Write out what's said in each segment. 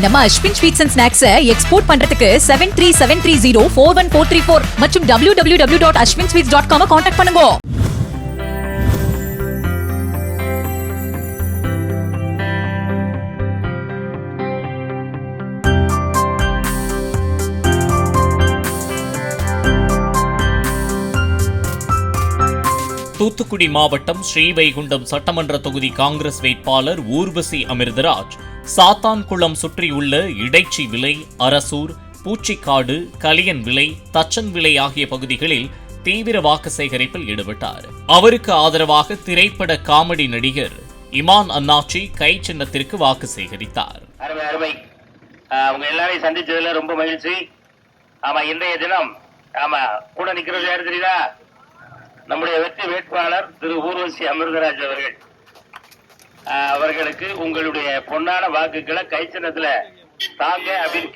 நம்ம Ashwin sweets and snacks export பண்றதுக்கு 7373041434 மற்றும் www.ashwinsweets.com கான்டாக்ட் பண்ணுங்க. தூத்துக்குடி மாவட்டம் ஸ்ரீவைகுண்டம் சட்டமன்ற தொகுதி காங்கிரஸ் வேட்பாளர் ஊர்வசி அமிர்தராஜ் சாத்தான்குளம் சுற்றியுள்ள இடைச்சி விலை, அரசூர், பூச்சிக்காடு, கலியன் விலை, தச்சன் விலை ஆகிய பகுதிகளில் தீவிர வாக்கு சேகரிப்பில் ஈடுபட்டார். அவருக்கு ஆதரவாக திரைப்பட காமெடி நடிகர் இமான் அண்ணாச்சி கை சின்னத்திற்கு வாக்கு சேகரித்தார். அவங்க எல்லாரையும் சந்திச்சதுல ரொம்ப மகிழ்ச்சி. ஆமா, இன்றைய தினம் கூட நிக்கிறது யாரு தெரியுதா? நம்முடைய வெற்றி வேட்பாளர் திரு ஊர்வசி அமிர்தராஜ் அவர்கள். அவர்களுக்கு உங்களுடைய பொன்னான வாக்குகளை கை சின்னத்துல தாங்க அப்படின்னு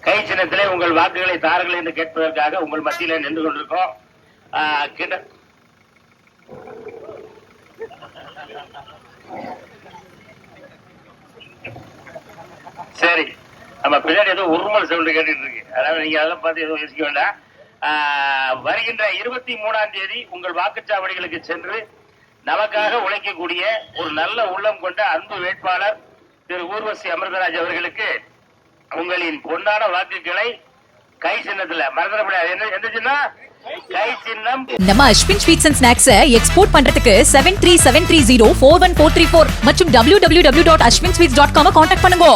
கை சின்னத்திலே உங்கள் வாக்குகளை தாருங்கள் என்று கேட்பதற்காக உங்கள் மத்தியில நின்று கொண்டிருக்கோம். சரி, நம்ம பின்னாடி ஏதோ உருமல் சவுண்ட் கேட்டுட்டு இருக்கு. அதாவது நீங்க அதெல்லாம் பார்த்து எதுவும் யோசிக்க வேண்டாம். வருகின்ற 23ஆம் தேதி உங்கள் வாக்குச்சாவடிகளுக்கு சென்று நமக்காக உழைக்கக்கூடிய ஒரு நல்ல உள்ளம் கொண்ட அன்பு வேட்பாளர் திரு ஊர்வசி அமிர்தராஜ் அவர்களுக்கு உங்களின் பொன்னான வாக்குகளை கை சின்னத்துல மறந்துடக்கூடாது. எந்த சின்னம்? கை சின்னம். நம்ம Ashwin sweets and snacks export பண்றதுக்கு 7373041434 மற்றும் www.ashwinsweets.com கான்டாக்ட் பண்ணுங்க.